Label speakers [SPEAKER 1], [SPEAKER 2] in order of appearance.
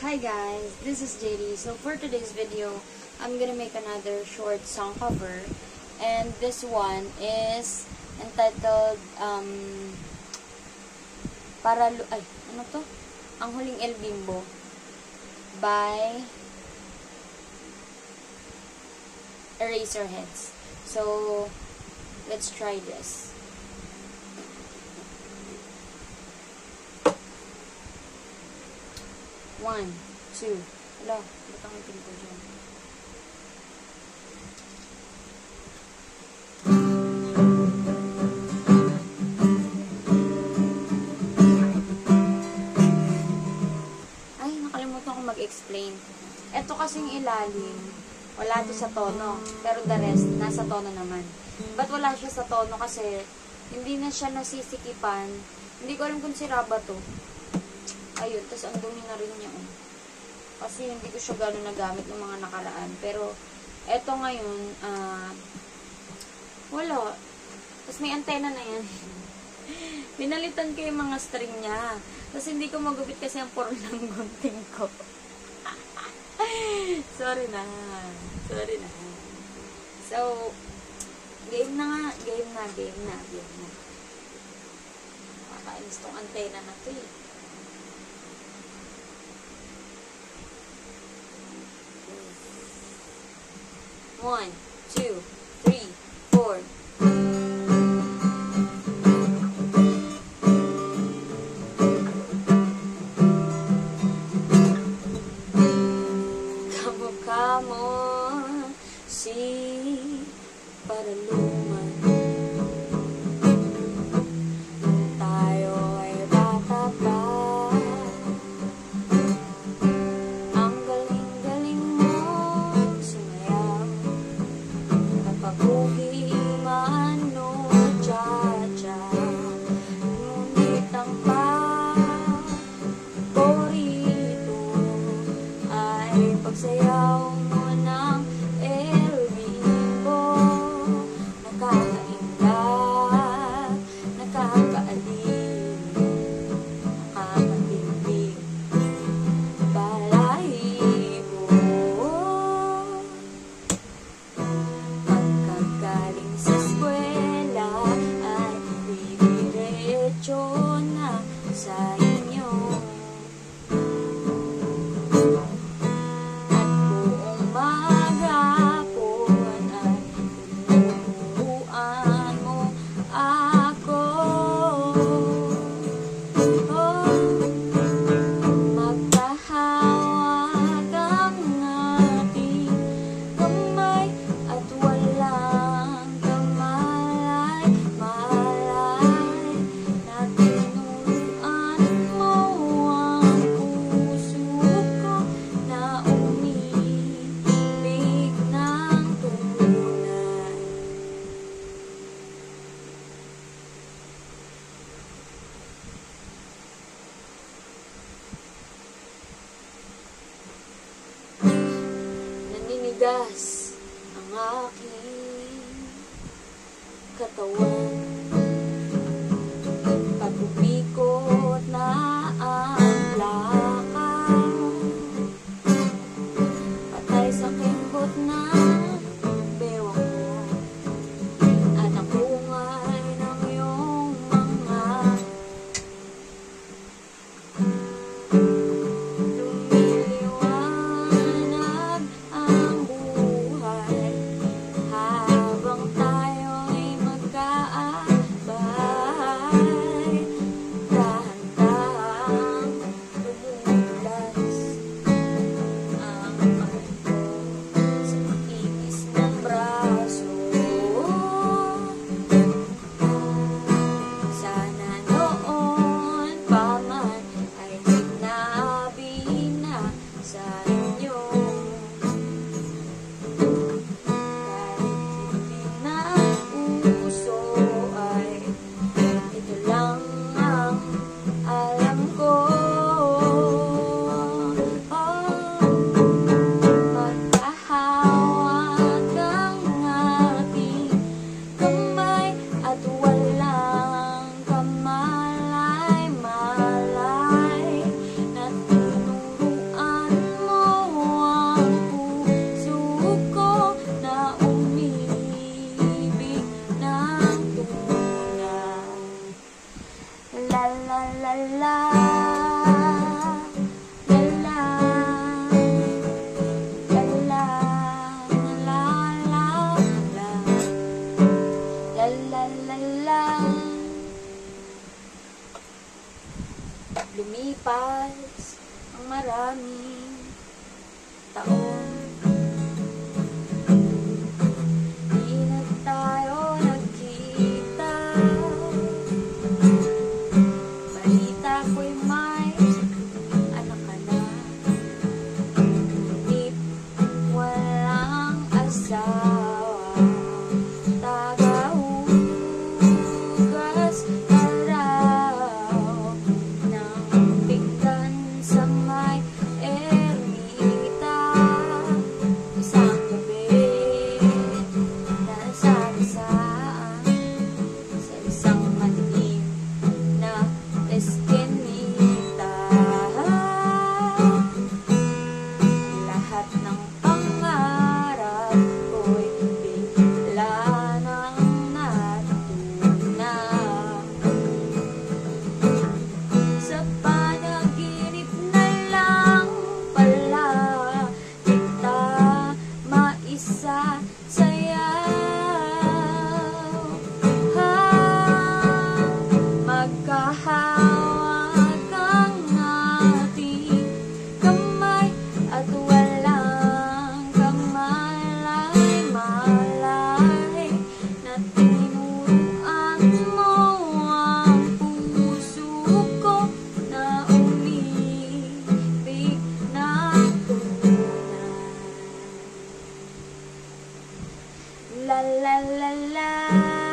[SPEAKER 1] Hi guys, this is JD. So for today's video, I'm gonna make another short song cover, and this one is entitled ano to? Ang Huling El Bimbo by Eraserheads. So let's try this. One, two. Hala, ba't ang itim ko dyan? Ay, nakalimutan ko mag-explain. Ito kasing ilalim, wala to sa tono. Pero the rest, nasa tono naman. Ba't wala siya sa tono? Kasi, hindi na siya nasisikipan. Hindi ko alam kung sira ba to. Ayun, tas ang dumi na rin niya. Kasi hindi ko siya gano'n nagamit ng mga nakaraan. Pero, eto ngayon, wala. Tas may antena na yan. Pinalitan ko yung mga string niya. Tas hindi ko magupit kasi ang form ng gunting ko. Sorry na. So, game na. Kakainis tong antena na to eh. One, two, three, four. Kamo si Paraluman. Tayo ay bata pa. Ang galing-galing mo sumayaw. Napabugi man o cha-cha. Ngunit ang paborito ay pagsayaw mo ng El Bimbo. Nakakainga, nakakaaliw, nakakatimbig, balahibo. Pagkagaling sa eskwela ay didiretso na sa inyo. At buong maghapon ay tinuturuan mo ako. Magkahawak ang ating kamay at walang kamalay-malay na tinuruan mo ang puso ko na umiibig ng tunay. Naninigas ang aking katawan. Pag-umikot na ang lakad. Patay sa kimbot na bewang mo. At ang bungay ng iyong mga lumiliwanag ang buhay habang tayo'y magkaanak. ang maraming taon. Di na tayo nagkita, balita ko'y may anak ka na, ngunit walang asawa, tagahugas araw ng pinggan sa may ermita. Isang gabi nasagasaan sa isang madilim na eskinita, lahat ng pangarap ko'y bigla nang natutunan. Sa panaginip na lang pala kita maisa sayaw, magkahawak ang ating kamay at walang kamalay-malay na tinuruan mo ang puso ko na umibig ng tunay. La la la la.